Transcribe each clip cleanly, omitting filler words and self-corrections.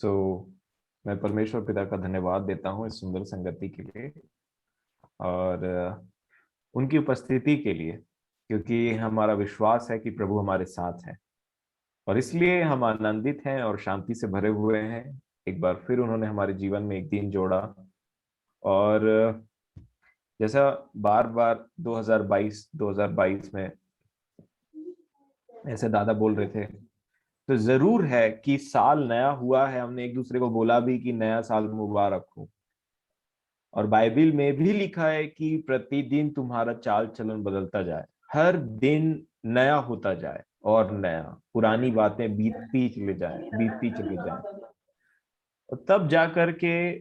सो मैं परमेश्वर पिता का धन्यवाद देता हूँ इस सुंदर संगति के लिए और उनकी उपस्थिति के लिए, क्योंकि हमारा विश्वास है कि प्रभु हमारे साथ है और इसलिए हम आनंदित हैं और शांति से भरे हुए हैं। एक बार फिर उन्होंने हमारे जीवन में एक दिन जोड़ा और जैसा बार बार 2022 में ऐसे दादा बोल रहे थे, तो जरूर है कि साल नया हुआ है। हमने एक दूसरे को बोला भी कि नया साल मुबारक हो, और बाइबिल में भी लिखा है कि प्रतिदिन तुम्हारा चाल चलन बदलता जाए, हर दिन नया होता जाए और नया, पुरानी बातें बीतती चली जाए। और तब जाकर के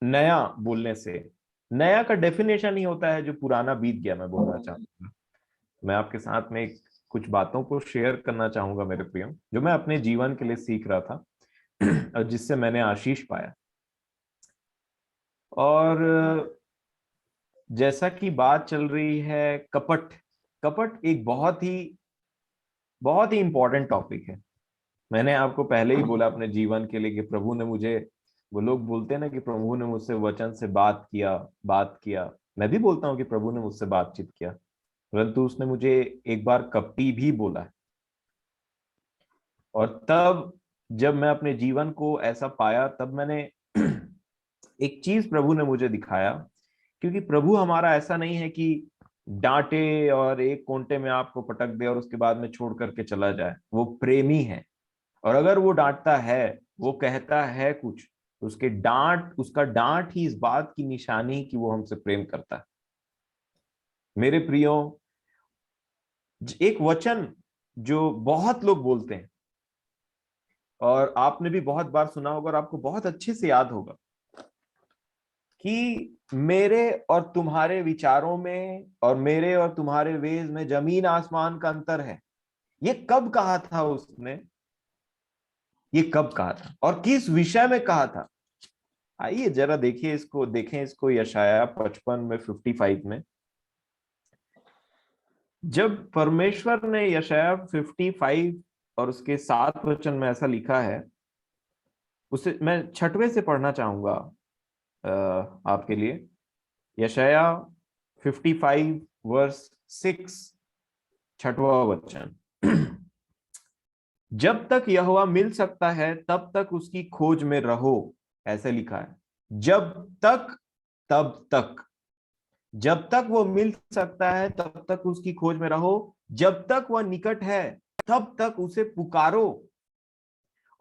नया बोलने से, नया का डेफिनेशन ही होता है जो पुराना बीत गया। मैं बोलना चाहूंगा, मैं आपके साथ में कुछ बातों को शेयर करना चाहूंगा मेरे प्रियो, जो मैं अपने जीवन के लिए सीख रहा था और जिससे मैंने आशीष पाया। और जैसा कि बात चल रही है कपट, कपट एक बहुत ही इंपॉर्टेंट टॉपिक है। मैंने आपको पहले ही बोला अपने जीवन के लिए कि प्रभु ने मुझे, वो लोग बोलते हैं ना कि प्रभु ने मुझसे वचन से बात किया। मैं भी बोलता हूँ कि प्रभु ने मुझसे बातचीत किया, परंतु उसने मुझे एक बार कपटी भी बोला है। और तब जब मैं अपने जीवन को ऐसा पाया, तब मैंने एक चीज प्रभु ने मुझे दिखाया, क्योंकि प्रभु हमारा ऐसा नहीं है कि डांटे और एक कोंटे में आपको पटक दे और उसके बाद में छोड़ करके चला जाए। वो प्रेमी है, और अगर वो डांटता है, वो कहता है कुछ, तो उसका डांट ही इस बात की निशानी कि वो हमसे प्रेम करता है। मेरे प्रियो, एक वचन जो बहुत लोग बोलते हैं और आपने भी बहुत बार सुना होगा और आपको बहुत अच्छे से याद होगा कि मेरे और तुम्हारे विचारों में और मेरे और तुम्हारे वेज में जमीन आसमान का अंतर है। ये कब कहा था उसने? ये कब कहा था और किस विषय में कहा था? आइए जरा देखें इसको यशाया 55 में 55 में। जब परमेश्वर ने यशाया 55 और उसके 7 वचन में ऐसा लिखा है, उसे मैं छठवें से पढ़ना चाहूंगा आपके लिए। यशाया 55 वर्स 6, छठवां वचन। जब तक यहोवा मिल सकता है तब तक उसकी खोज में रहो, ऐसे लिखा है। जब तक, तब तक, जब तक वो मिल सकता है तब तक उसकी खोज में रहो, जब तक वह निकट है तब तक उसे पुकारो।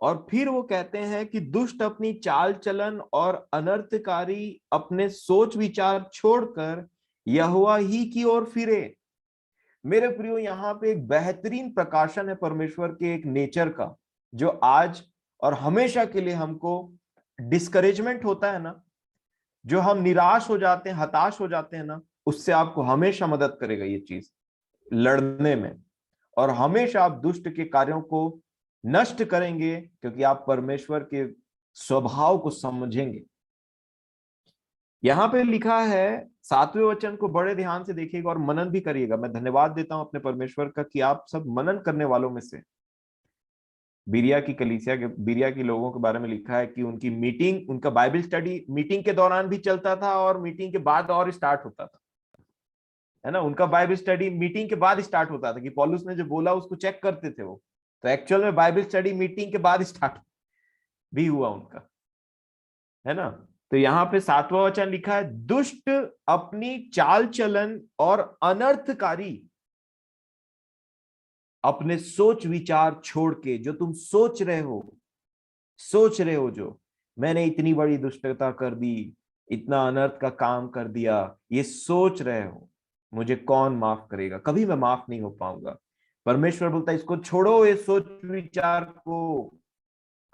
और फिर वो कहते हैं कि दुष्ट अपनी चाल चलन और अनर्थकारी अपने सोच विचार छोड़कर यहोवा ही की ओर फिरे। मेरे प्रियो, यहाँ पे एक बेहतरीन प्रकाशन है परमेश्वर के एक नेचर का, जो आज और हमेशा के लिए हमको डिस्करेजमेंट होता है ना, जो हम निराश हो जाते हैं, हताश हो जाते हैं ना, उससे आपको हमेशा मदद करेगा ये चीज लड़ने में। और हमेशा आप दुष्ट के कार्यों को नष्ट करेंगे, क्योंकि आप परमेश्वर के स्वभाव को समझेंगे। यहां पे लिखा है, 7वें वचन को बड़े ध्यान से देखिएगा और मनन भी करिएगा। मैं धन्यवाद देता हूं अपने परमेश्वर का कि आप सब मनन करने वालों में से। बिरिया की लोगों के बारे में लिखा है कि उनकी मीटिंग, उनका बाइबल स्टडी मीटिंग के दौरान भी चलता था और मीटिंग के बाद और स्टार्ट होता था, है ना। उनका बाइबल स्टडी मीटिंग के बाद स्टार्ट होता था कि पौलुस ने जो बोला उसको चेक करते थे वो। तो एक्चुअल में बाइबल स्टडी मीटिंग के बाद स्टार्ट भी हुआ उनका, है ना। तो यहाँ पे 7वां वचन लिखा है, दुष्ट अपनी चाल चलन और अनर्थकारी अपने सोच विचार छोड़ के, जो तुम सोच रहे हो जो मैंने इतनी बड़ी दुष्टता कर दी, इतना अनर्थ का काम कर दिया, ये सोच रहे हो, मुझे कौन माफ करेगा? कभी मैं माफ नहीं हो पाऊंगा। परमेश्वर बोलता है इसको छोड़ो, ये सोच विचार को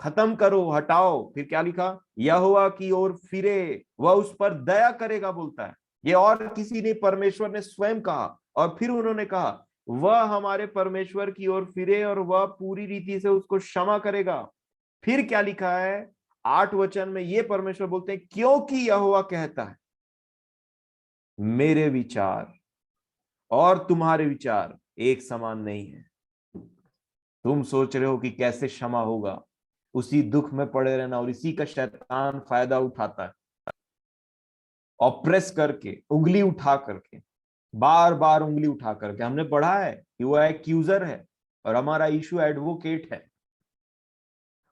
खत्म करो, हटाओ। फिर क्या लिखा? यहोवा की ओर फिरे, वह उस पर दया करेगा, बोलता है। ये और किसी ने, परमेश्वर ने स्वयं कहा। और फिर उन्होंने कहा वह हमारे परमेश्वर की ओर फिरे और वह पूरी रीति से उसको क्षमा करेगा। फिर क्या लिखा है 8 वचन में? ये परमेश्वर बोलते हैं, क्योंकि यहोवा कहता है मेरे विचार और तुम्हारे विचार एक समान नहीं है। तुम सोच रहे हो कि कैसे क्षमा होगा, उसी दुख में पड़े रहना, और इसी का शैतान फायदा उठाता है, ऑप्रेस करके, उंगली उठा करके, बार बार उंगली उठा करके। हमने पढ़ा है कि वो एक्यूजर है और हमारा यीशु एडवोकेट है।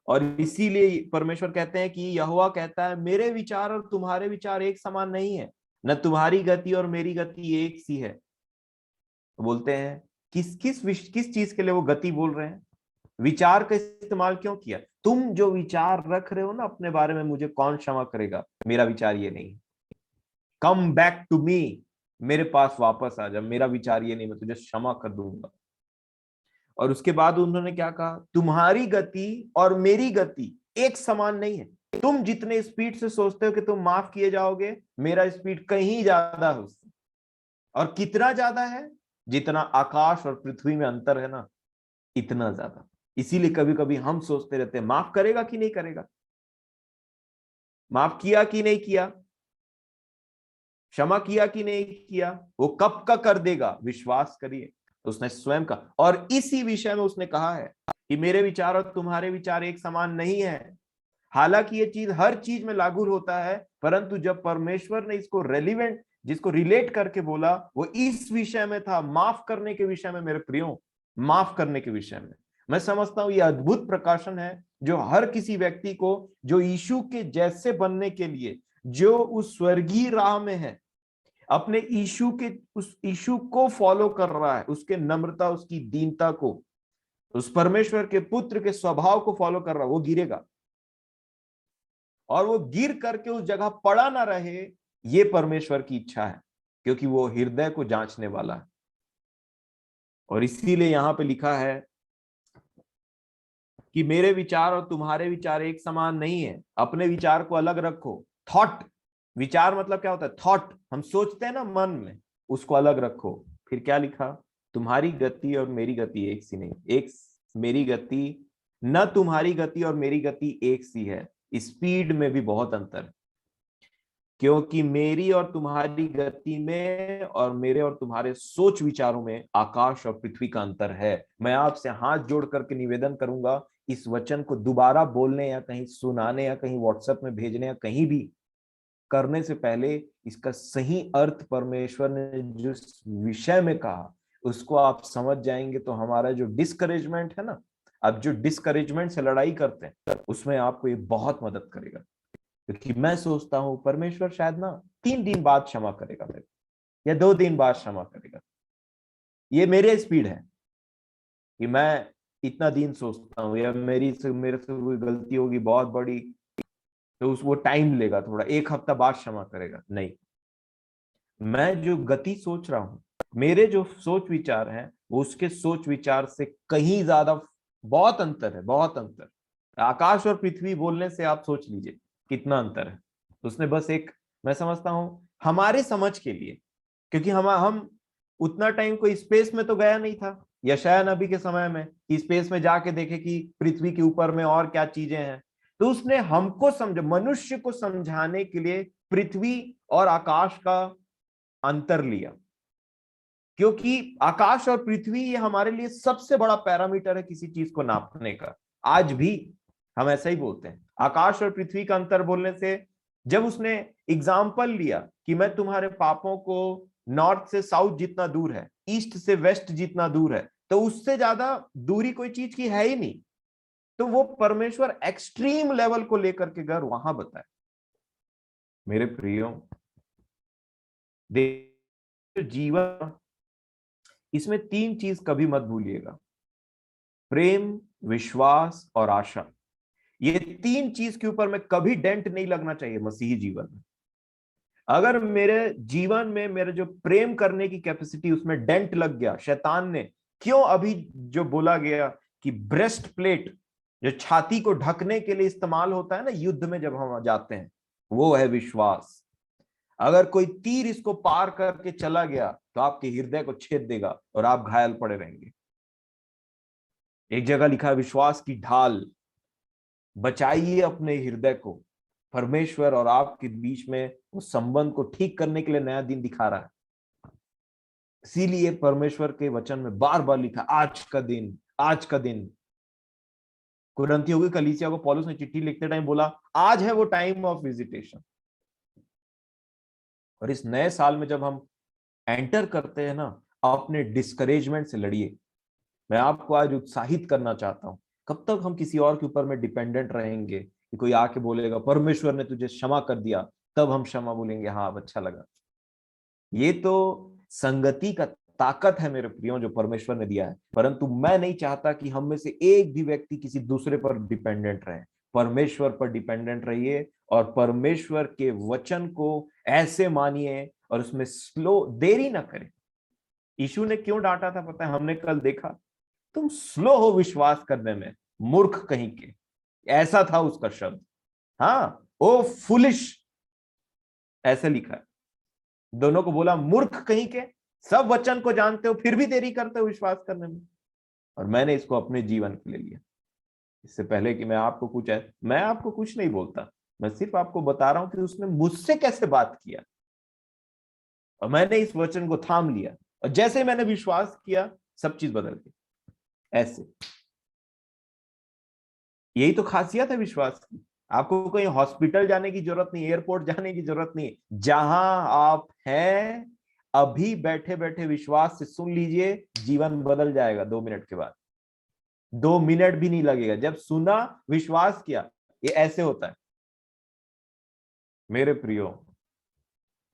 और इसीलिए परमेश्वर कहते हैं कि यहोवा कहता है मेरे विचार और तुम्हारे विचार एक समान नहीं है, न तुम्हारी गति और मेरी गति एक सी है। तो बोलते हैं किस चीज के लिए वो गति बोल रहे हैं, विचार का इस्तेमाल क्यों किया? तुम जो विचार रख रहे हो ना अपने बारे में, मुझे कौन क्षमा करेगा, मेरा विचार ये नहीं। कम बैक टू मी, मेरे पास वापस आ जा, मेरा विचार ये नहीं, मैं तुझे क्षमा कर दूंगा। और उसके बाद उन्होंने क्या कहा, तुम्हारी गति और मेरी गति एक समान नहीं है। तुम जितने स्पीड से सोचते हो कि तुम माफ किए जाओगे, मेरा स्पीड कहीं ज्यादा है उससे। और कितना ज्यादा है? जितना आकाश और पृथ्वी में अंतर है ना, इतना ज्यादा। इसीलिए कभी कभी हम सोचते रहते हैं माफ करेगा कि नहीं करेगा, माफ किया कि नहीं किया, क्षमा किया कि नहीं किया, वो कब का कर देगा, विश्वास करिए उसने स्वयं का। और इसी विषय में उसने कहा है कि मेरे विचार और तुम्हारे विचार एक समान नहीं है। हालांकि ये चीज हर चीज में लागू होता है, परंतु जब परमेश्वर ने इसको रेलिवेंट, जिसको रिलेट करके बोला, वो इस विषय में था, माफ करने के विषय में। मेरे प्रियो, माफ करने के विषय में मैं समझता हूं ये अद्भुत प्रकाशन है, जो हर किसी व्यक्ति को, जो यीशु के जैसे बनने के लिए, जो उस स्वर्गीय राह में है, अपने यीशु के, उस यीशु को फॉलो कर रहा है, उसके नम्रता, उसकी दीनता को, उस परमेश्वर के पुत्र के स्वभाव को फॉलो कर रहा है, वो गिरेगा। और वो गिर करके उस जगह पड़ा ना रहे, ये परमेश्वर की इच्छा है, क्योंकि वो हृदय को जांचने वाला है। और इसीलिए यहां पे लिखा है कि मेरे विचार और तुम्हारे विचार एक समान नहीं है, अपने विचार को अलग रखो। थॉट, विचार मतलब क्या होता है? थॉट, हम सोचते हैं ना मन में, उसको अलग रखो। फिर क्या लिखा? तुम्हारी गति और मेरी गति एक सी नहीं, एक मेरी गति, न तुम्हारी गति और मेरी गति एक सी है, स्पीड में भी बहुत अंतर है। क्योंकि मेरी और तुम्हारी गति में और मेरे और तुम्हारे सोच विचारों में आकाश और पृथ्वी का अंतर है। मैं आपसे हाथ जोड़ करके निवेदन करूंगा, इस वचन को दोबारा बोलने या कहीं सुनाने या कहीं व्हाट्सएप में भेजने या कहीं भी करने से पहले इसका सही अर्थ परमेश्वर ने जिस विषय में कहा उसको आप समझ जाएंगे, तो हमारा जो डिस्करेजमेंट है ना, अब जो डिस्करेजमेंट से लड़ाई करते हैं, उसमें आपको ये बहुत मदद करेगा। क्योंकि मैं सोचता हूं परमेश्वर शायद ना 3 दिन बाद क्षमा करेगा मेरे, या 2 दिन बाद क्षमा करेगा। ये मेरे स्पीड है कि मैं इतना दिन सोचता हूँ, या मेरे से कोई गलती होगी बहुत बड़ी, तो उस वो टाइम लेगा थोड़ा, 1 हफ्ता बाद क्षमा करेगा। नहीं, मैं जो गति सोच रहा हूं, मेरे जो सोच विचार हैं, वो उसके सोच विचार से कहीं ज्यादा, बहुत अंतर है, बहुत अंतर। आकाश और पृथ्वी बोलने से आप सोच लीजिए कितना अंतर है। उसने बस एक, मैं समझता हूं हमारे समझ के लिए, क्योंकि हम उतना टाइम कोई स्पेस में तो गया नहीं था यशायाह नबी के समय में कि स्पेस में जाके देखे कि पृथ्वी के ऊपर में और क्या चीजें हैं। तो उसने हमको समझ, मनुष्य को समझाने के लिए पृथ्वी और आकाश का अंतर लिया। क्योंकि आकाश और पृथ्वी ये हमारे लिए सबसे बड़ा पैरामीटर है किसी चीज को नापने का। आज भी हम ऐसा ही बोलते हैं, आकाश और पृथ्वी का अंतर बोलने से, जब उसने एग्जाम्पल लिया कि मैं तुम्हारे पापों को, नॉर्थ से साउथ जितना दूर है, ईस्ट से वेस्ट जितना दूर है, तो उससे ज्यादा दूरी कोई चीज की है ही नहीं। तो वो परमेश्वर एक्सट्रीम लेवल को लेकर के घर वहां बताए। मेरे प्रियो, जीवन, इसमें 3 चीज कभी मत भूलिएगा, प्रेम, विश्वास और आशा। ये 3 चीज के ऊपर में कभी डेंट नहीं लगना चाहिए मसीही जीवन में। अगर मेरे जीवन में मेरे जो प्रेम करने की कैपेसिटी, उसमें डेंट लग गया, शैतान ने, क्यों अभी जो बोला गया कि ब्रेस्ट प्लेट जो छाती को ढकने के लिए इस्तेमाल होता है ना युद्ध में जब हम जाते हैं, वो है विश्वास। अगर कोई तीर इसको पार करके चला गया तो आपके हृदय को छेद देगा और आप घायल पड़े रहेंगे। एक जगह लिखा है, विश्वास की ढाल, बचाइए अपने हृदय को। परमेश्वर और आपके बीच में उस संबंध को ठीक करने के लिए नया दिन दिखा रहा है। इसीलिए परमेश्वर के वचन में बार बार लिखा, आज का दिन, आज का दिन। कुरिन्थियों की कलीसिया को पौलुस ने चिट्ठी लिखते टाइम बोला, आज है वो टाइम ऑफ विजिटेशन। और इस नए साल में जब हम एंटर करते हैं ना, अपने डिस्करेजमेंट से लड़िए। मैं आपको आज उत्साहित करना चाहता हूं। कब तक हम किसी और के ऊपर में डिपेंडेंट रहेंगे कि कोई आके बोलेगा परमेश्वर ने तुझे क्षमा कर दिया, तब हम क्षमा बोलेंगे, हाँ अब अच्छा लगा। ये तो संगति का ताकत है मेरे प्रियो, जो परमेश्वर ने दिया है। परंतु मैं नहीं चाहता कि हम में से एक भी व्यक्ति किसी दूसरे पर डिपेंडेंट रहे। परमेश्वर पर डिपेंडेंट रहिए और परमेश्वर के वचन को ऐसे मानिए और उसमें स्लो देरी ना करें। यीशु ने क्यों डांटा था पता है? हमने कल देखा, तुम स्लो हो विश्वास करने में, मूर्ख कहीं के, ऐसा था उसका शब्द। हाँ, ओ फुलिश, ऐसे लिखा है। दोनों को बोला मूर्ख कहीं के, सब वचन को जानते हो फिर भी देरी करते हो विश्वास करने में। और मैंने इसको अपने जीवन के लिए लिया। इससे पहले कि मैं आपको कुछ नहीं बोलता, मैं सिर्फ आपको बता रहा हूं कि उसने मुझसे कैसे बात किया, और मैंने इस वचन को थाम लिया, और जैसे मैंने विश्वास किया सब चीज बदल गई। ऐसे, यही तो खासियत है विश्वास की। आपको कहीं हॉस्पिटल जाने की जरूरत नहीं, एयरपोर्ट जाने की जरूरत नहीं। जहां आप हैं, अभी बैठे बैठे विश्वास से सुन लीजिए, जीवन बदल जाएगा 2 मिनट के बाद। 2 मिनट भी नहीं लगेगा। जब सुना, विश्वास किया, ये ऐसे होता है। मेरे प्रियो,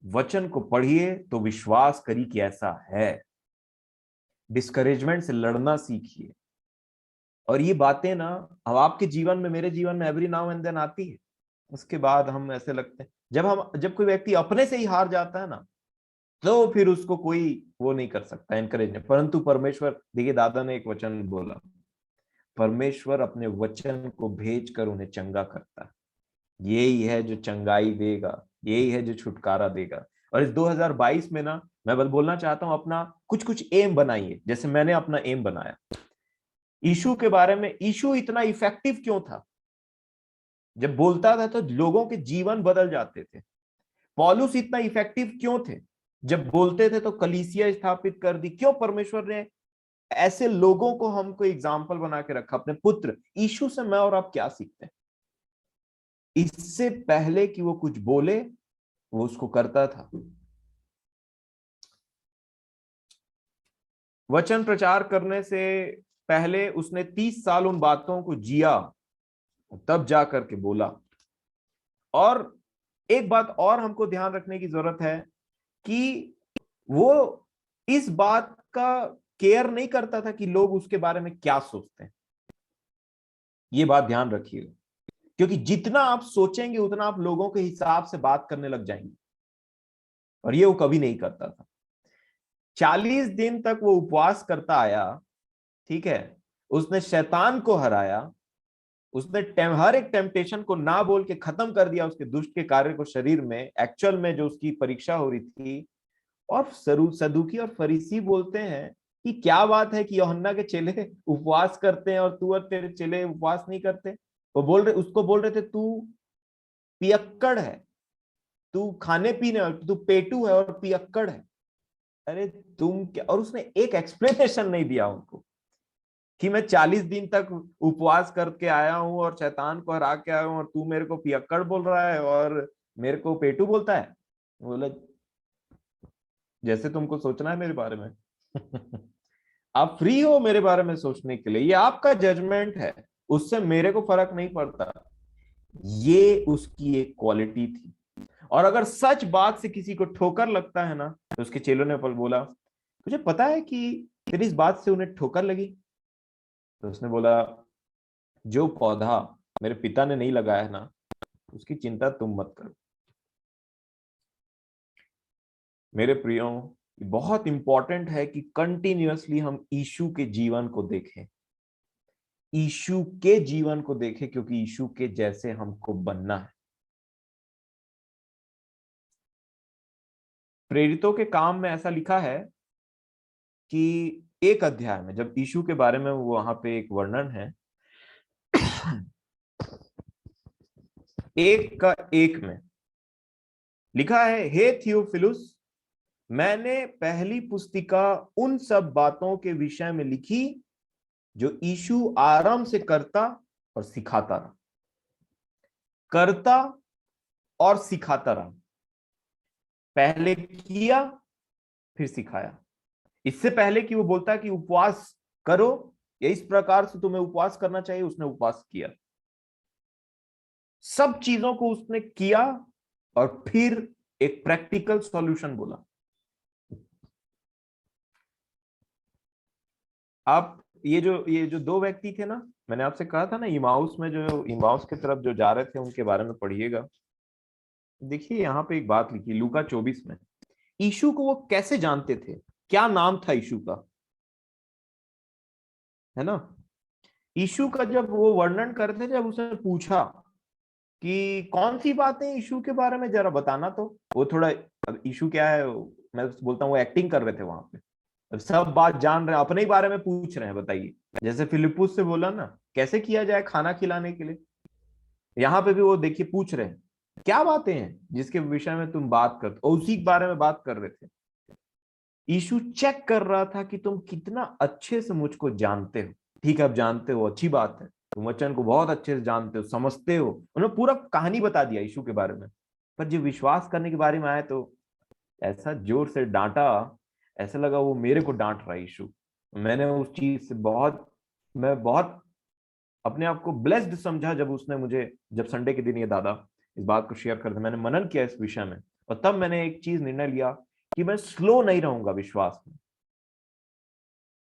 वचन को पढ़िए तो विश्वास करिए कि ऐसा है। डिस्करेजमेंट से लड़ना सीखिए। और ये बातें ना, अब आपके जीवन में, मेरे जीवन में एवरी नाउ एंड देन आती है। उसके बाद हम ऐसे लगते हैं, जब कोई व्यक्ति अपने से ही हार जाता है ना, तो फिर उसको कोई वो नहीं कर सकता, एनकरेज नहीं। परंतु परमेश्वर, देखिए दादा ने एक वचन बोला, परमेश्वर अपने वचन को भेज कर उन्हें चंगा करता है। यही है जो चंगाई देगा, यही है जो छुटकारा देगा। और इस 2022 में ना, मैं बस बोलना चाहता हूं, अपना कुछ कुछ एम बनाइए, जैसे मैंने अपना एम बनाया। यीशु के बारे में, यीशु इतना इफेक्टिव क्यों था? जब बोलता था तो लोगों के जीवन बदल जाते थे। पौलुस इतना इफेक्टिव क्यों थे? जब बोलते थे तो कलीसिया स्थापित कर दी। क्यों परमेश्वर ने ऐसे लोगों को हमको एग्जाम्पल बना के रखा, अपने पुत्र यीशु से मैं और आप क्या सीखते हैं? इससे पहले कि वो कुछ बोले, वो उसको करता था। वचन प्रचार करने से पहले उसने 30 साल उन बातों को जिया, तब जा करके बोला। और एक बात और हमको ध्यान रखने की जरूरत है कि वो इस बात का केयर नहीं करता था कि लोग उसके बारे में क्या सोचते हैं। ये बात ध्यान रखिएगा, क्योंकि जितना आप सोचेंगे उतना आप लोगों के हिसाब से बात करने लग जाएंगे, और ये वो कभी नहीं करता था। 40 दिन तक वो उपवास करता आया, ठीक है। उसने शैतान को हराया, उसने हर एक टेम्पटेशन को ना बोल के खत्म कर दिया, उसके दुष्ट के कार्य को शरीर में, एक्चुअल में जो उसकी परीक्षा हो रही थी। और सदूकी और फरीसी बोलते हैं कि क्या बात है कि यूहन्ना के चेले उपवास करते हैं और तू और तेरे चेले उपवास नहीं करते। उसको बोल रहे थे, तू पियक्कड़ है, तू खाने पीने, तू पेटू है और पियक्कड़ है। अरे तुम क्या? और उसने एक एक्सप्लेनेशन नहीं दिया उनको कि मैं 40 दिन तक उपवास करके आया हूं और शैतान को हरा के आया हूं, और तू मेरे को पियक्कड़ बोल रहा है और मेरे को पेटू बोलता है। बोला, जैसे तुमको सोचना है मेरे बारे में आप फ्री हो मेरे बारे में सोचने के लिए, ये आपका जजमेंट है, उससे मेरे को फर्क नहीं पड़ता। ये उसकी एक क्वालिटी थी। और अगर सच बात से किसी को ठोकर लगता है ना, तो उसके चेलों ने बोला, तुझे पता है कि तेरी इस बात से उन्हें ठोकर लगी? तो उसने बोला, जो पौधा मेरे पिता ने नहीं लगाया है ना, उसकी चिंता तुम मत करो। मेरे प्रियो, बहुत इंपॉर्टेंट है कि कंटिन्यूअसली हम यीशु के जीवन को देखें, यीशु के जीवन को देखें, क्योंकि यीशु के जैसे हमको बनना है। प्रेरितों के काम में ऐसा लिखा है कि एक अध्याय में जब यीशु के बारे में वहां पे एक वर्णन है, 1:1 में लिखा है, हे थियोफिलुस, मैंने पहली पुस्तिका उन सब बातों के विषय में लिखी जो यीशु आराम से करता और सिखाता रहा, करता और सिखाता रहा। पहले किया फिर सिखाया। इससे पहले कि वो बोलता कि उपवास करो या इस प्रकार से तुम्हें उपवास करना चाहिए, उसने उपवास किया। सब चीजों को उसने किया और फिर एक प्रैक्टिकल सॉल्यूशन बोला। आप ये जो दो व्यक्ति थे ना, मैंने आपसे कहा था ना, इमाउस में, जो इमाउस की तरफ जो जा रहे थे, उनके बारे में पढ़िएगा। देखिए यहाँ पे एक बात लिखी लूका 24 में। यीशु को वो कैसे जानते थे, क्या नाम था यीशु का, है ना। यीशु का जब वो वर्णन करते, जब उसने पूछा कि कौन सी बातें यीशु के बारे में जरा बताना, तो वो थोड़ा, अब यीशु क्या है, मैं बोलता हूँ वो एक्टिंग कर रहे थे वहां पे। अब सब बात जान रहे हैं, अपने ही बारे में पूछ रहे हैं, बताइए। जैसे फिलिप्पुस से बोला ना कैसे किया जाए खाना खिलाने के लिए, यहाँ पे भी वो देखिए पूछ रहे हैं क्या बातें हैं जिसके विषय में तुम बात करते, और उसी के बारे में बात कर रहे थे। यीशु चेक कर रहा था कि तुम कितना अच्छे से मुझको जानते हो। ठीक है, अब जानते हो, अच्छी बात है, तुम वचन को बहुत अच्छे से जानते हो, समझते हो। उन्होंने पूरा कहानी बता दिया यीशु के बारे में। पर जब विश्वास करने के बारे में आए तो ऐसा जोर से डांटा, ऐसा लगा वो मेरे को डांट रहा है यीशु। मैंने उस चीज से मैं बहुत अपने आप को ब्लेस्ड समझा जब उसने मुझे, जब संडे के दिन ये दादा इस बात को शेयर करते, मैंने मनन किया इस विषय में। और तब मैंने एक चीज निर्णय लिया कि मैं स्लो नहीं रहूंगा विश्वास में।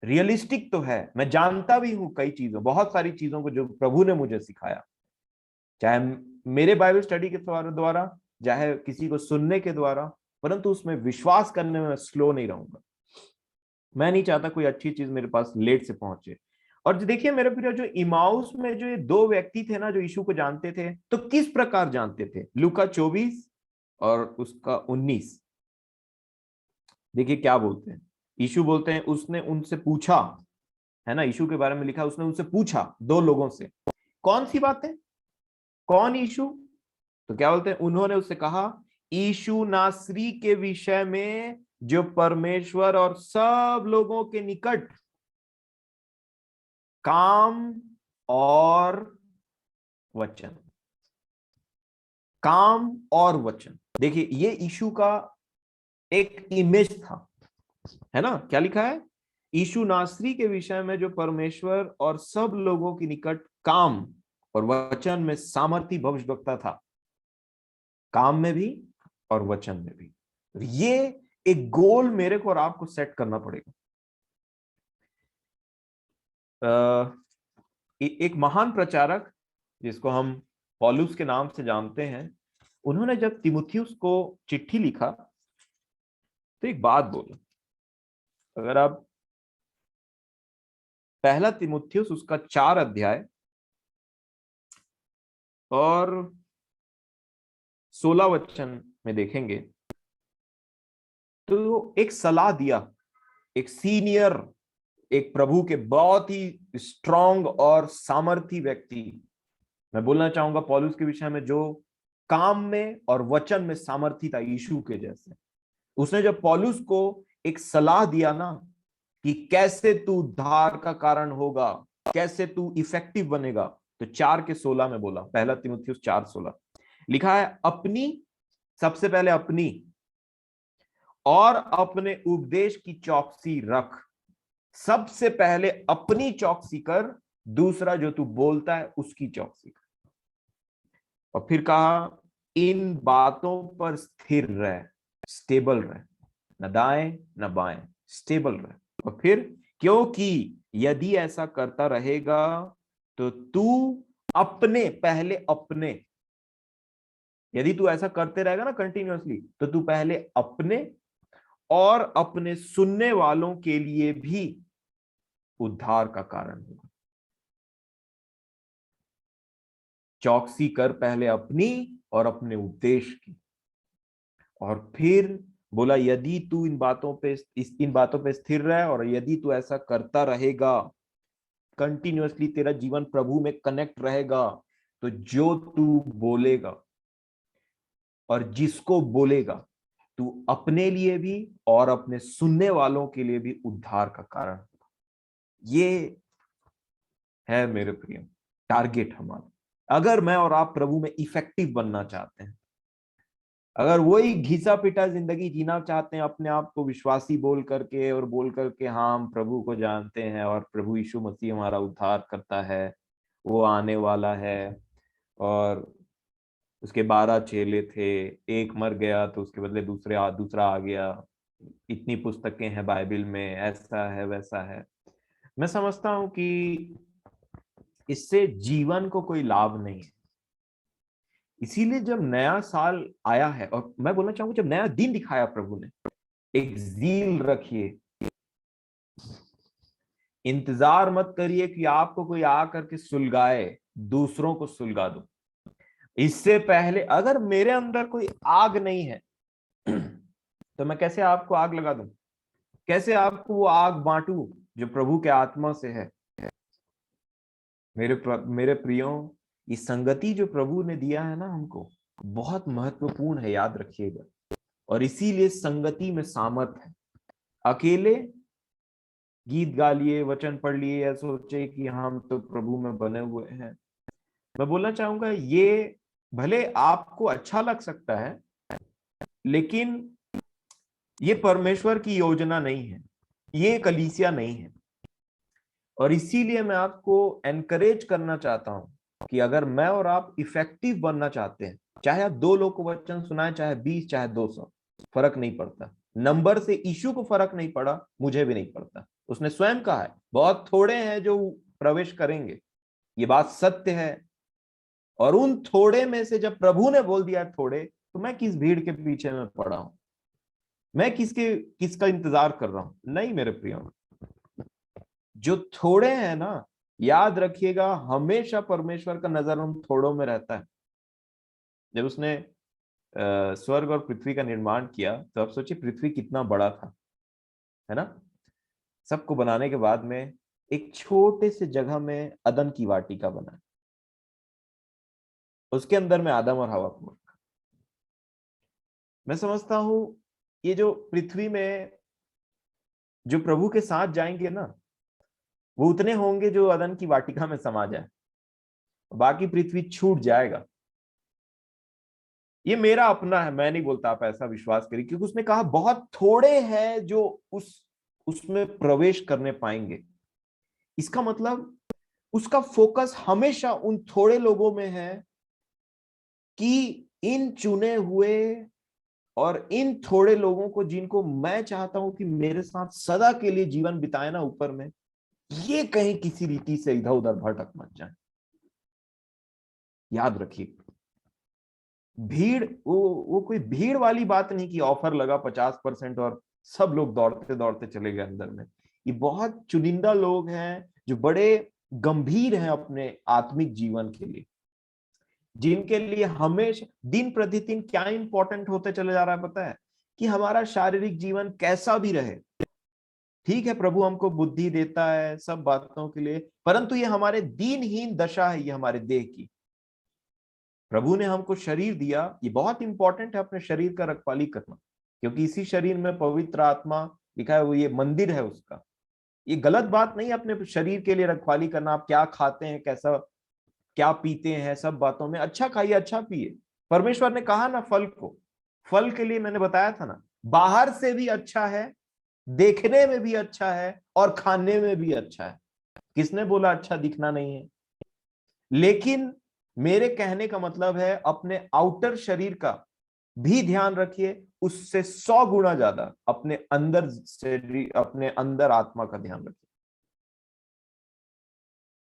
रियलिस्टिक तो है, मैं जानता भी हूं कई चीजों, बहुत सारी चीजों को जो प्रभु ने मुझे सिखाया, चाहे मेरे बाइबल स्टडी के द्वारा, चाहे किसी को सुनने के द्वारा, परंतु उसमें विश्वास करने में मैं स्लो नहीं रहूंगा। मैं नहीं चाहता कोई अच्छी चीज मेरे पास लेट से पहुंचे। और जो देखिए मेरे प्रिय, जो इमाउस में जो ये दो व्यक्ति थे ना, जो यीशु को जानते थे, तो किस प्रकार जानते थे, लूका 24 और उसका 19। देखिए क्या बोलते हैं, यीशु बोलते हैं उसने उनसे पूछा, है ना, यीशु के बारे में लिखा उसने उनसे पूछा दो लोगों से, कौन सी बातें, कौन यीशु। तो क्या बोलते हैं, उन्होंने उससे कहा यीशु नासरी के विषय में जो परमेश्वर और सब लोगों के निकट काम और वचन, काम और वचन। देखिए ये यीशु का एक इमेज था, है ना। क्या लिखा है, यीशु नासरी के विषय में जो परमेश्वर और सब लोगों के निकट काम और वचन में सामर्थी भविष्यवक्ता था, काम में भी और वचन में भी। ये एक गोल मेरे को और आपको सेट करना पड़ेगा। एक महान प्रचारक जिसको हम पौलुस के नाम से जानते हैं, उन्होंने जब तिमुथियुस को चिट्ठी लिखा तो एक बात बोला। अगर आप पहला तिमुथियुस उसका 4 अध्याय और 16 वचन में देखेंगे तो एक सलाह दिया, एक सीनियर, एक प्रभु के बहुत ही स्ट्रांग और सामर्थी व्यक्ति, मैं बोलना चाहूंगा पौलुस के विषय में, जो काम में और वचन में सामर्थी था यीशु के जैसे। उसने जब पौलुस को एक सलाह दिया ना कि कैसे तू उद्धार का कारण होगा, कैसे तू इफेक्टिव बनेगा, तो 4 के 16 में बोला, पहला तीमुथियुस 4:16 लिखा है, अपनी, सबसे पहले अपनी और अपने उपदेश की चौकसी रख। सबसे पहले अपनी चौकसी कर, दूसरा जो तू बोलता है उसकी चौकसी कर। और फिर कहा इन बातों पर स्थिर रह, स्टेबल रह, न दाएं न बाएं, स्टेबल रह। और फिर क्योंकि यदि ऐसा करता रहेगा तो तू अपने, पहले अपने, यदि तू ऐसा करते रहेगा ना कंटिन्यूअसली, तो तू पहले अपने और अपने सुनने वालों के लिए भी उद्धार का कारण होगा। चौकसी कर पहले अपनी और अपने उपदेश की। और फिर बोला यदि तू इन बातों पे स्थिर रहे, और यदि तू ऐसा करता रहेगा, कंटिन्यूअसली तेरा जीवन प्रभु में कनेक्ट रहेगा, तो जो तू बोलेगा और जिसको बोलेगा, तू अपने लिए भी और अपने सुनने वालों के लिए भी उद्धार का कारण होगा। ये है मेरे प्रिय, टारगेट हमारा। अगर मैं और आप प्रभु में इफेक्टिव बनना चाहते हैं, अगर वही घिसा पिटा जिंदगी जीना चाहते हैं, अपने आप को विश्वासी बोल करके और बोल करके हाँ हम प्रभु को जानते हैं और प्रभु यीशु मसीह हमारा उद्धार करता है, वो आने वाला है, और उसके 12 चेले थे, एक मर गया तो उसके बदले दूसरा आ गया, इतनी पुस्तकें हैं बाइबल में, ऐसा है वैसा है। मैं समझता हूं कि इससे जीवन को कोई लाभ नहीं है। इसीलिए जब नया साल आया है, और मैं बोलना चाहूंगा जब नया दिन दिखाया प्रभु ने, एक जील रखिए। इंतजार मत करिए कि आपको कोई आकर के सुलगाए, दूसरों को सुलगा दो। इससे पहले अगर मेरे अंदर कोई आग नहीं है तो मैं कैसे आपको आग लगा दूं, कैसे आपको वो आग बांटूं जो प्रभु के आत्मा से है। मेरे प्रियो, इस संगति जो प्रभु ने दिया है ना हमको, बहुत महत्वपूर्ण है, याद रखिएगा। और इसीलिए संगति में सामर्थ है। अकेले गीत गा लिए, वचन पढ़ लिए, या सोचे कि हम तो प्रभु में बने हुए हैं, मैं बोलना चाहूंगा ये भले आपको अच्छा लग सकता है, लेकिन ये परमेश्वर की योजना नहीं है, ये कलीसिया नहीं है। और इसीलिए मैं आपको एनकरेज करना चाहता हूं कि अगर मैं और आप इफेक्टिव बनना चाहते हैं, चाहे आप 2 लोग को वचन सुनाए, चाहे 20, चाहे 200, फर्क नहीं पड़ता। नंबर से यीशु को फर्क नहीं पड़ा, मुझे भी नहीं पड़ता। उसने स्वयं कहा है बहुत थोड़े हैं जो प्रवेश करेंगे, ये बात सत्य है। और उन थोड़े में से जब प्रभु ने बोल दिया थोड़े, तो मैं किस भीड़ के पीछे में पड़ा हूं, मैं किसका इंतजार कर रहा हूं? नहीं मेरे प्रियो, जो थोड़े हैं ना, याद रखिएगा हमेशा परमेश्वर का नजर उन थोड़ों में रहता है। जब उसने स्वर्ग और पृथ्वी का निर्माण किया, तो आप सोचिए पृथ्वी कितना बड़ा था, है ना। सबको बनाने के बाद में एक छोटे से जगह में अदन की वाटिका बना, उसके अंदर में आदम और हवा को रखा। मैं समझता हूं ये जो पृथ्वी में जो प्रभु के साथ जाएंगे ना, वो उतने होंगे जो अदन की वाटिका में समा जाए, बाकी पृथ्वी छूट जाएगा। ये मेरा अपना है, मैं नहीं बोलता आप ऐसा विश्वास करिए, क्योंकि उसने कहा बहुत थोड़े हैं जो उसमें प्रवेश करने पाएंगे। इसका मतलब उसका फोकस हमेशा उन थोड़े लोगों में है कि इन चुने हुए और इन थोड़े लोगों को, जिनको मैं चाहता हूं कि मेरे साथ सदा के लिए जीवन बिताए ना ऊपर में, ये कहीं किसी रीति से इधर उधर भटक मत जाए। याद रखिए, भीड़ वो कोई भीड़ वाली बात नहीं कि ऑफर लगा 50% और सब लोग दौड़ते दौड़ते चले गए अंदर में। ये बहुत चुनिंदा लोग हैं जो बड़े गंभीर हैं अपने आत्मिक जीवन के लिए, जिनके लिए हमेशा दिन प्रतिदिन क्या इंपॉर्टेंट होते चले जा रहा है पता है, कि हमारा शारीरिक जीवन कैसा भी रहे। ठीक है, प्रभु हमको बुद्धि देता है सब बातों के लिए, परंतु ये हमारे दीनहीन दशा है, ये हमारे देह की। प्रभु ने हमको शरीर दिया, ये बहुत इंपॉर्टेंट है अपने शरीर का रखवाली करना, क्योंकि इसी शरीर में पवित्र आत्मा लिखा है, वो ये मंदिर है उसका। ये गलत बात नहीं है अपने शरीर के लिए रखवाली करना। आप क्या खाते हैं, कैसा क्या पीते हैं, सब बातों में अच्छा खाइए, अच्छा पिए। परमेश्वर ने कहा ना फल के लिए मैंने बताया था ना, बाहर से भी अच्छा है, देखने में भी अच्छा है, और खाने में भी अच्छा है। किसने बोला अच्छा दिखना नहीं है? लेकिन मेरे कहने का मतलब है अपने आउटर शरीर का भी ध्यान रखिए, उससे 100 गुना ज्यादा अपने अंदर शरीर, अपने अंदर आत्मा का ध्यान रखिए।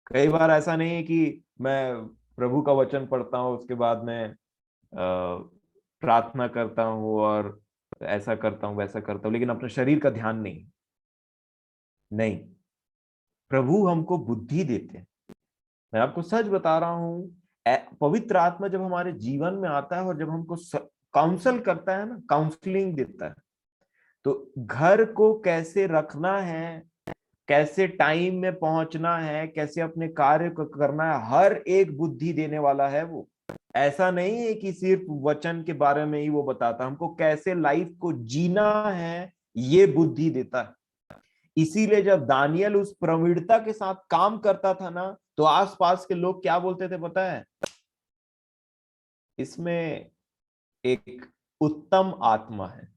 कई बार ऐसा नहीं है कि मैं प्रभु का वचन पढ़ता हूं, उसके बाद में प्रार्थना करता हूं और ऐसा करता हूं वैसा करता हूं, लेकिन अपने शरीर का ध्यान नहीं। नहीं, प्रभु हमको बुद्धि देते हैं। मैं आपको सच बता रहा हूं, पवित्र आत्मा जब हमारे जीवन में आता है और जब हमको काउंसल करता है ना, काउंसलिंग देता है, तो घर को कैसे रखना है, कैसे टाइम में पहुंचना है, कैसे अपने कार्य को करना है, हर एक बुद्धि देने वाला है वो। ऐसा नहीं है कि सिर्फ वचन के बारे में ही वो बताता, हमको कैसे लाइफ को जीना है ये बुद्धि देता है। इसीलिए जब दानियल उस प्रवीणता के साथ काम करता था ना, तो आसपास के लोग क्या बोलते थे पता है? इसमें एक उत्तम आत्मा है,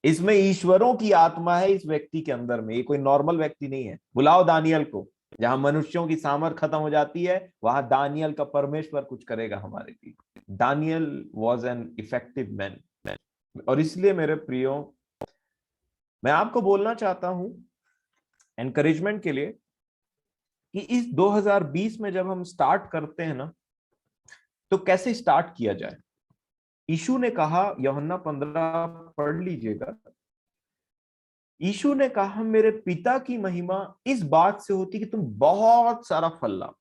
इसमें ईश्वरों की आत्मा है इस व्यक्ति के अंदर में, ये कोई नॉर्मल व्यक्ति नहीं है। बुलाओ दानियल को। जहां मनुष्यों की सामर्थ खत्म हो जाती है, वहां दानियल का परमेश्वर कुछ करेगा हमारे लिए। Daniel was an effective man. और इसलिए मेरे प्रियो, मैं आपको बोलना चाहता हूं एनकरेजमेंट के लिए कि इस 2020 में जब हम स्टार्ट करते हैं ना, तो कैसे स्टार्ट किया जाए। यीशु ने कहा, यूहन्ना 15 पढ़ लीजिएगा। यीशु ने कहा, मेरे पिता की महिमा इस बात से होती कि तुम बहुत सारा फल लाओ।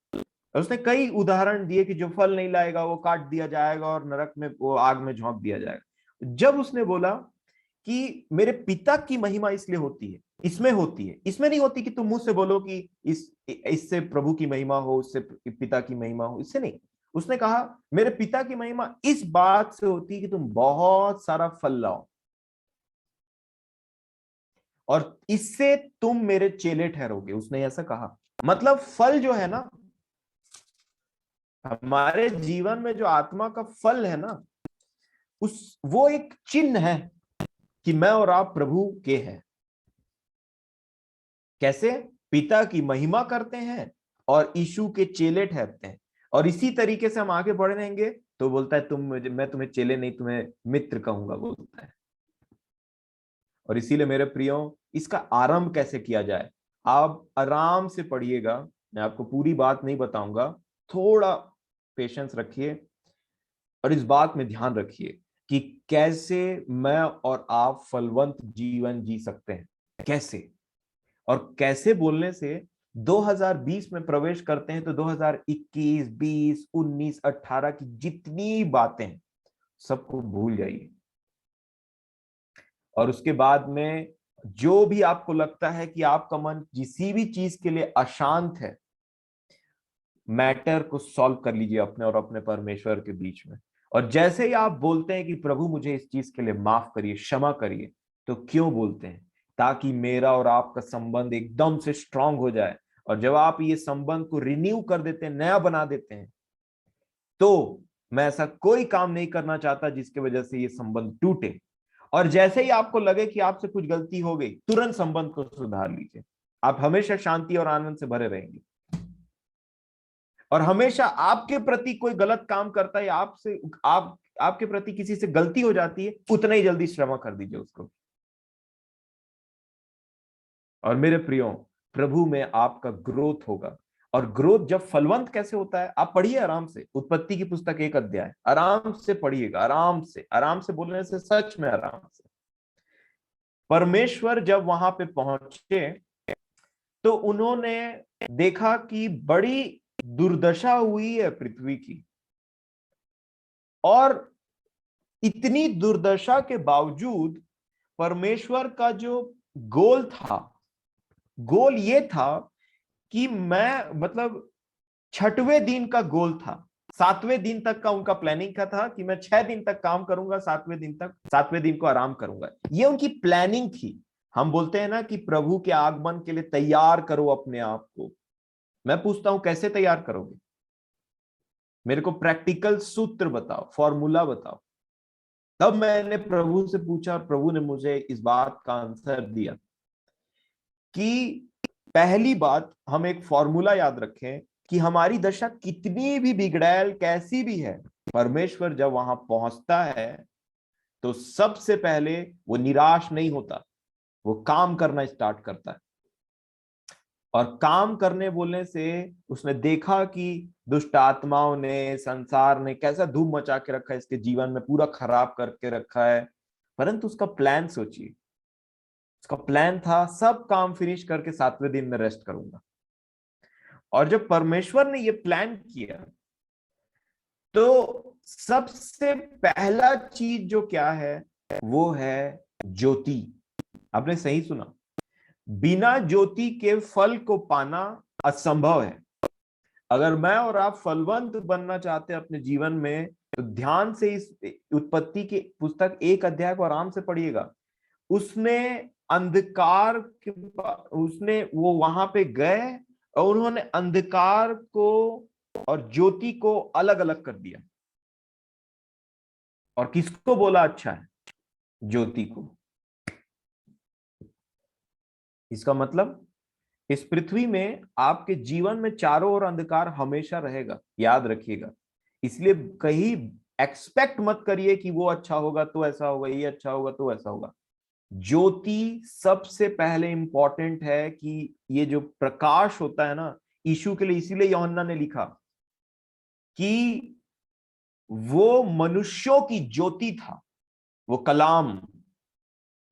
और उसने कई उदाहरण दिए कि जो फल नहीं लाएगा वो काट दिया जाएगा और नरक में, वो आग में झोंक दिया जाएगा। जब उसने बोला कि मेरे पिता की महिमा इसलिए होती है, इसमें होती है, इसमें नहीं होती कि तुम मुंह से बोलो कि इससे प्रभु की महिमा हो, उससे पिता की महिमा हो, इससे नहीं। उसने कहा मेरे पिता की महिमा इस बात से होती है कि तुम बहुत सारा फल लाओ और इससे तुम मेरे चेले ठहरोगे। उसने ऐसा कहा। मतलब फल जो है ना, हमारे जीवन में जो आत्मा का फल है ना, वो एक चिन्ह है कि मैं और आप प्रभु के हैं। कैसे? पिता की महिमा करते हैं और यीशु के चेले ठहरते हैं। और इसी तरीके से हम आगे बढ़ रहेंगे तो बोलता है मैं तुम्हें चेले नहीं, तुम्हें मित्र कहूंगा, बोलता है। और इसीलिए मेरे प्रियो, इसका आरंभ कैसे किया जाए, आप आराम से पढ़िएगा। मैं आपको पूरी बात नहीं बताऊंगा, थोड़ा पेशेंस रखिए और इस बात में ध्यान रखिए कि कैसे मैं और आप फलवंत जीवन जी सकते हैं। कैसे? और कैसे बोलने से 2020 में प्रवेश करते हैं तो 2021, 20, 19, 18 की जितनी बातें हैं सबको भूल जाइए। और उसके बाद में जो भी आपको लगता है कि आपका मन किसी भी चीज के लिए अशांत है, मैटर को सॉल्व कर लीजिए अपने और अपने परमेश्वर के बीच में। और जैसे ही आप बोलते हैं कि प्रभु मुझे इस चीज के लिए माफ करिए, क्षमा करिए, तो क्यों बोलते हैं? ताकि मेरा और आपका संबंध एकदम से स्ट्रांग हो जाए। और जब आप ये संबंध को रिन्यू कर देते हैं, नया बना देते हैं, तो मैं ऐसा कोई काम नहीं करना चाहता जिसकी वजह से ये संबंध टूटे। और जैसे ही आपको लगे कि आपसे कुछ गलती हो गई, तुरंत संबंध को सुधार लीजिए। आप हमेशा शांति और आनंद से भरे रहेंगे। और हमेशा आपके प्रति कोई गलत काम करता है, आपके प्रति किसी से गलती हो जाती है, उतना ही जल्दी क्षमा कर दीजिए उसको। और मेरे प्रियो, प्रभु में आपका ग्रोथ होगा। और ग्रोथ जब फलवंत कैसे होता है, आप पढ़िए आराम से, उत्पत्ति की पुस्तक 1 अध्याय आराम से पढ़िएगा। आराम से बोलने से सच में आराम से। परमेश्वर जब वहां पे पहुंचे तो उन्होंने देखा कि बड़ी दुर्दशा हुई है पृथ्वी की। और इतनी दुर्दशा के बावजूद परमेश्वर का जो गोल था, गोल ये था कि मैं, मतलब 6वें दिन का गोल था। 7वें दिन तक का उनका प्लानिंग का था कि मैं 6 दिन तक काम करूंगा, 7वें दिन को आराम करूंगा। ये उनकी प्लानिंग थी। हम बोलते हैं ना कि प्रभु के आगमन के लिए तैयार करो अपने आप को। मैं पूछता हूं कैसे तैयार करोगे? मेरे को प्रैक्टिकल सूत्र बताओ, फॉर्मूला बताओ। तब मैंने प्रभु से पूछा और प्रभु ने मुझे इस बात का आंसर दिया कि पहली बात, हम एक फॉर्मूला याद रखें कि हमारी दशा कितनी भी बिगड़ैल कैसी भी है, परमेश्वर जब वहां पहुंचता है तो सबसे पहले वो निराश नहीं होता, वो काम करना स्टार्ट करता है। और काम करने बोलने से उसने देखा कि दुष्ट आत्माओं ने, संसार ने कैसा धूम मचा के रखा है, इसके जीवन में पूरा खराब करके रखा है। परंतु उसका प्लान सोचिए, उसका प्लान था सब काम फिनिश करके 7वें दिन में रेस्ट करूंगा। और जब परमेश्वर ने ये प्लान किया तो सबसे पहला चीज जो क्या है, वो है ज्योति। आपने सही सुना, बिना ज्योति के फल को पाना असंभव है। अगर मैं और आप फलवंत बनना चाहते हैं अपने जीवन में, तो ध्यान से इस उत्पत्ति की पुस्तक 1 अध्याय को आराम से पढ़िएगा। उसने अंधकार के उसने वो वहां पे गए और उन्होंने अंधकार को और ज्योति को अलग अलग कर दिया। और किसको बोला अच्छा है? ज्योति को। इसका मतलब इस पृथ्वी में आपके जीवन में चारों ओर अंधकार हमेशा रहेगा, याद रखिएगा। इसलिए कहीं एक्सपेक्ट मत करिए कि वो अच्छा होगा तो ऐसा होगा, ये अच्छा होगा तो ऐसा होगा। ज्योति सबसे पहले इंपॉर्टेंट है कि ये जो प्रकाश होता है ना यीशु के लिए, इसीलिए यूहन्ना ने लिखा कि वो मनुष्यों की ज्योति था, वो कलाम।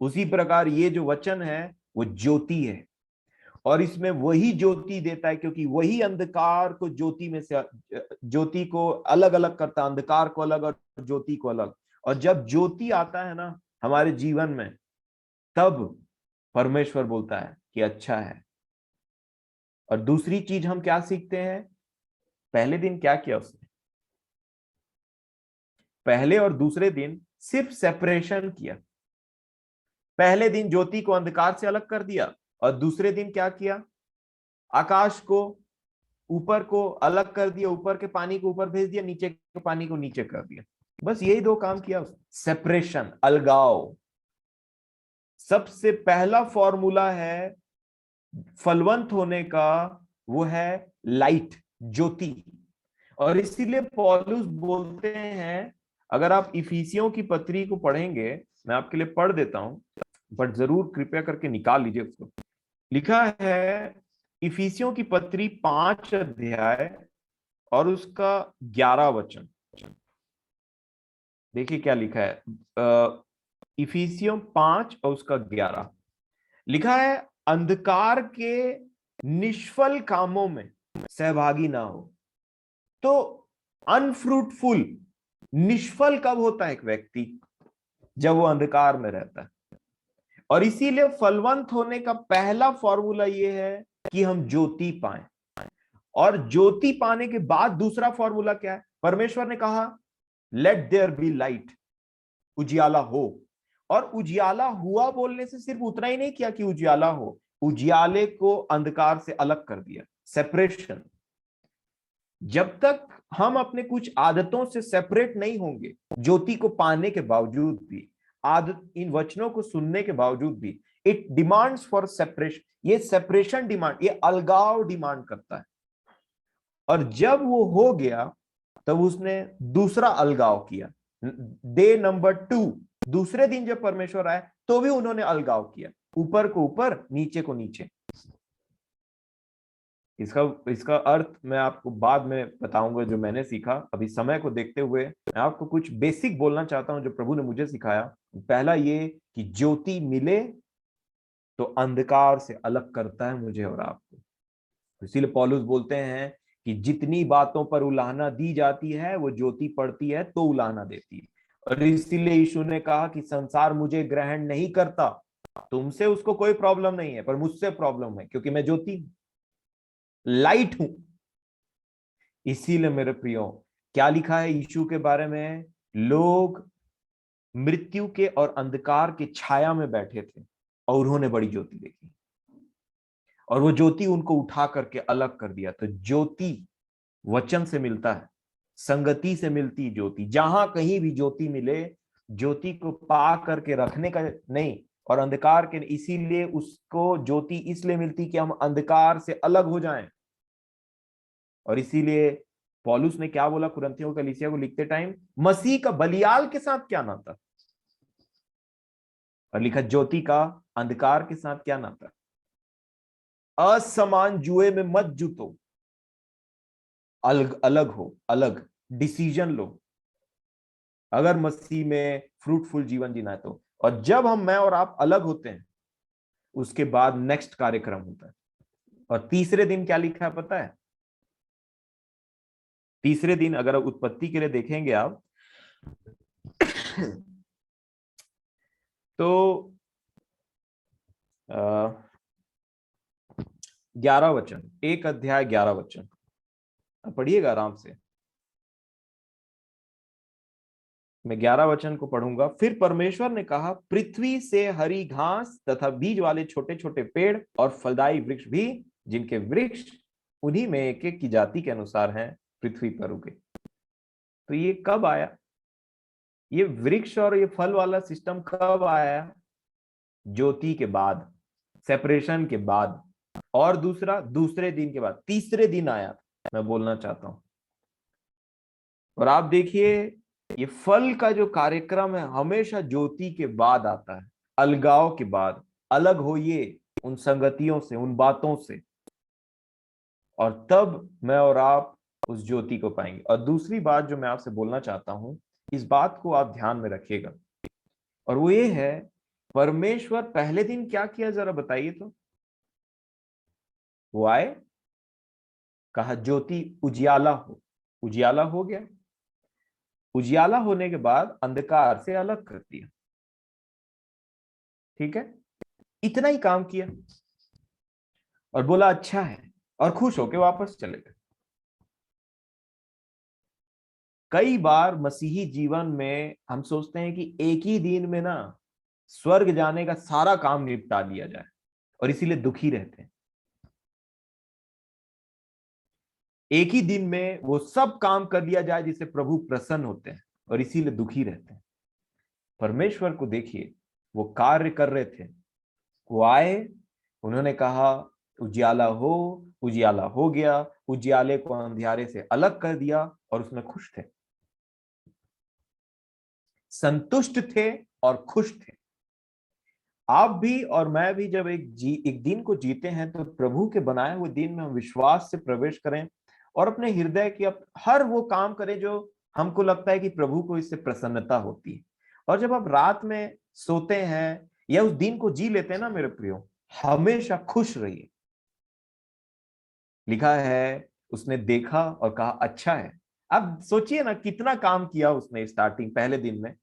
उसी प्रकार ये जो वचन है वो ज्योति है, और इसमें वही ज्योति देता है, क्योंकि वही अंधकार को ज्योति में से, ज्योति को अलग अलग करता है, अंधकार को अलग और ज्योति को अलग। और जब ज्योति आता है ना हमारे जीवन में, तब परमेश्वर बोलता है कि अच्छा है। और दूसरी चीज हम क्या सीखते हैं? पहले दिन क्या किया उसने? पहले और दूसरे दिन सिर्फ सेपरेशन किया। पहले दिन ज्योति को अंधकार से अलग कर दिया, और दूसरे दिन क्या किया? आकाश को ऊपर को अलग कर दिया, ऊपर के पानी को ऊपर भेज दिया, नीचे के पानी को नीचे कर दिया। बस यही दो काम किया उसने, सेपरेशन, अलगाव। सबसे पहला फॉर्मूला है फलवंत होने का, वो है लाइट, ज्योति। और इसीलिए पौलुस बोलते हैं, अगर आप इफिसियों की पत्री को पढ़ेंगे, मैं आपके लिए पढ़ देता हूं, बट जरूर कृपया करके निकाल लीजिए उसको। लिखा है इफिसियों की पत्री 5 अध्याय और उसका 11 वचन। देखिए क्या लिखा है, इफिसियों 5 और उसका 11 लिखा है, अंधकार के निष्फल कामों में सहभागी ना हो। तो अनफ्रूटफुल, निष्फल कब होता है एक व्यक्ति? जब वो अंधकार में रहता है। और इसीलिए फलवंत होने का पहला फॉर्मूला ये है कि हम ज्योति पाएं। और ज्योति पाने के बाद दूसरा फॉर्मूला क्या है? परमेश्वर ने कहा लेट देयर बी लाइट, उजियाला हो। और उजियाला हुआ बोलने से सिर्फ उतना ही नहीं किया कि उजियाला हो, उजियाले को अंधकार से अलग कर दिया, सेपरेशन। जब तक हम अपने कुछ आदतों से सेपरेट नहीं होंगे, ज्योति को पाने के बावजूद भी, आदत इन वचनों को सुनने के बावजूद भी, इट डिमांड्स फॉर सेपरेशन। ये सेपरेशन डिमांड, ये अलगाव डिमांड करता है। और जब वो हो गया, तब उसने दूसरा अलगाव किया। डे नंबर 2, दूसरे दिन जब परमेश्वर आए तो भी उन्होंने अलगाव किया, ऊपर को ऊपर, नीचे को नीचे। इसका इसका अर्थ मैं आपको बाद में बताऊंगा जो मैंने सीखा। अभी समय को देखते हुए मैं आपको कुछ बेसिक बोलना चाहता हूं जो प्रभु ने मुझे सिखाया। पहला ये कि ज्योति मिले तो अंधकार से अलग करता है मुझे और आपको। इसीलिए पौलुस बोलते हैं कि जितनी बातों पर उलाहना दी जाती है वो ज्योति पड़ती है तो उलाहना देती है। और इसीलिए यीशु ने कहा कि संसार मुझे ग्रहण नहीं करता, तुमसे उसको कोई प्रॉब्लम नहीं है, पर मुझसे प्रॉब्लम है, क्योंकि मैं ज्योति, लाइट हूं। इसीलिए मेरे प्रियो, क्या लिखा है यीशु के बारे में? लोग मृत्यु के और अंधकार की छाया में बैठे थे और उन्होंने बड़ी ज्योति देखी, और वो ज्योति उनको उठा करके अलग कर दिया। तो ज्योति वचन से मिलता है, संगति से मिलती ज्योति। जहां कहीं भी ज्योति मिले, ज्योति को पा करके रखने का नहीं, और अंधकार के, इसीलिए उसको ज्योति इसलिए मिलती कि हम अंधकार से अलग हो जाएं। और इसीलिए पौलुस ने क्या बोला कुरिन्थियों के कलीसिया को लिखते टाइम? मसीह का बलियाल के साथ क्या नाता? और लिखा ज्योति का अंधकार के साथ क्या नाता? असमान जुए में मत जुटो, अलग अलग हो, अलग डिसीजन लो, अगर मसीह में फ्रूटफुल जीवन जीना है तो। और जब हम, मैं और आप अलग होते हैं, उसके बाद नेक्स्ट कार्यक्रम होता है। और तीसरे दिन क्या लिखा है पता है? तीसरे दिन अगर उत्पत्ति के लिए देखेंगे आप तो 11 वचन, 1 अध्याय 11 वचन पढ़िएगा आराम से। मैं 11 वचन को पढ़ूंगा। फिर परमेश्वर ने कहा, पृथ्वी से हरी घास तथा बीज वाले छोटे छोटे पेड़ और फलदायी वृक्ष भी, जिनके वृक्ष उन्हीं में एक एक की जाति के अनुसार हैं, पृथ्वी पर उगे। तो ये कब आया? ये वृक्ष और ये फल वाला सिस्टम कब आया? ज्योति के बाद, सेपरेशन के बाद, और दूसरा दूसरे दिन के बाद, तीसरे दिन आया, मैं बोलना चाहता हूं। और आप देखिए, ये फल का जो कार्यक्रम है हमेशा ज्योति के बाद आता है, अलगाव के बाद। अलग होइए उन संगतियों से, उन बातों से, और तब मैं और आप उस ज्योति को पाएंगे। और दूसरी बात जो मैं आपसे बोलना चाहता हूं, इस बात को आप ध्यान में रखिएगा, और वो ये है, परमेश्वर पहले दिन क्या किया, जरा बताइए तो। वो आए, कहा ज्योति उजियाला हो, उजियाला हो गया। उजियाला होने के बाद अंधकार से अलग कर दिया। ठीक है, इतना ही काम किया और बोला अच्छा है, और खुश होके वापस चले गए। कई बार मसीही जीवन में हम सोचते हैं कि एक ही दिन में ना स्वर्ग जाने का सारा काम निपटा लिया जाए, और इसीलिए दुखी रहते हैं। एक ही दिन में वो सब काम कर लिया जाए जिससे प्रभु प्रसन्न होते हैं, और इसीलिए दुखी रहते हैं। परमेश्वर को देखिए, वो कार्य कर रहे थे। वो आए, उन्होंने कहा उजियाला हो, उजियाला हो गया, उजियाले को अंधियारे से अलग कर दिया, और उसमें खुश थे, संतुष्ट थे और खुश थे। आप भी और मैं भी जब एक दिन को जीते हैं, तो प्रभु के बनाए हुए दिन में हम विश्वास से प्रवेश करें और अपने हृदय की हर वो काम करें जो हमको लगता है कि प्रभु को इससे प्रसन्नता होती है। और जब आप रात में सोते हैं या उस दिन को जी लेते हैं ना मेरे प्रियो, हमेशा खुश रहिए। लिखा है, उसने देखा और कहा अच्छा है। अब सोचिए ना, कितना काम किया उसने स्टार्टिंग पहले दिन में,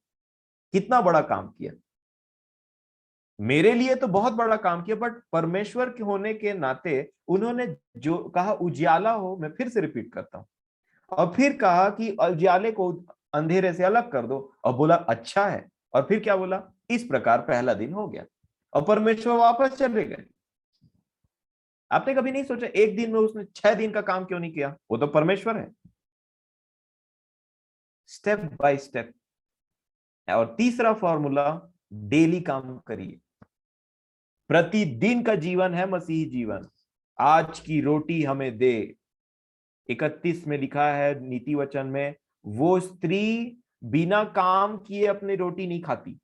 कितना बड़ा काम किया। मेरे लिए तो बहुत बड़ा काम किया, बट परमेश्वर के होने के नाते उन्होंने जो कहा उजियाला हो, मैं फिर से रिपीट करता हूं, और फिर कहा कि उजियाले को अंधेरे से अलग कर दो, और बोला अच्छा है। और फिर क्या बोला? इस प्रकार पहला दिन हो गया, और परमेश्वर वापस चले गए। आपने कभी नहीं सोचा एक दिन में उसने 6 दिन का काम क्यों नहीं किया? वो तो परमेश्वर है। Step by step. और तीसरा फॉर्मूला, डेली काम करिए। प्रतिदिन का जीवन है मसीही जीवन। आज की रोटी हमें दे। 31 में लिखा है नीति वचन में, वो स्त्री बिना काम किए अपनी रोटी नहीं खाती।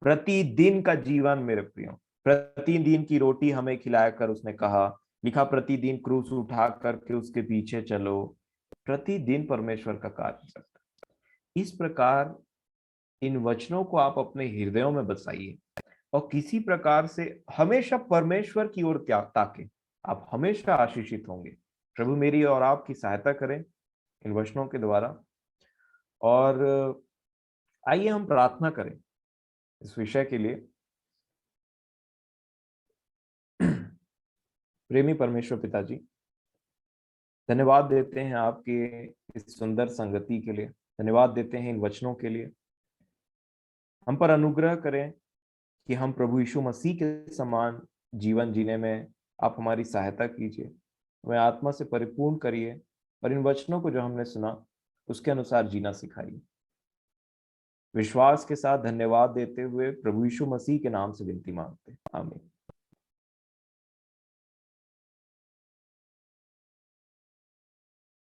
प्रतिदिन का जीवन मेरे प्रियो, प्रतिदिन की रोटी हमें खिलाया कर उसने कहा। लिखा, प्रतिदिन क्रूस उठा करके उसके पीछे चलो। प्रतिदिन परमेश्वर का कार्य करता है। इस प्रकार इन वचनों को आप अपने हृदयों में बसाइए, और किसी प्रकार से हमेशा परमेश्वर की ओर ताके, आप हमेशा आशीषित होंगे। प्रभु मेरी और आपकी सहायता करें इन वचनों के द्वारा। और आइए हम प्रार्थना करें इस विषय के लिए। प्रेमी परमेश्वर पिताजी, धन्यवाद देते हैं आपके इस सुंदर संगति के लिए, धन्यवाद देते हैं इन वचनों के लिए। हम पर अनुग्रह करें कि हम प्रभु यीशु मसीह के समान जीवन जीने में आप हमारी सहायता कीजिए। हमें आत्मा से परिपूर्ण करिए, और इन वचनों को जो हमने सुना उसके अनुसार जीना सिखाइए। विश्वास के साथ धन्यवाद देते हुए प्रभु यीशु मसीह के नाम से विनती मांगते हैं, आमीन।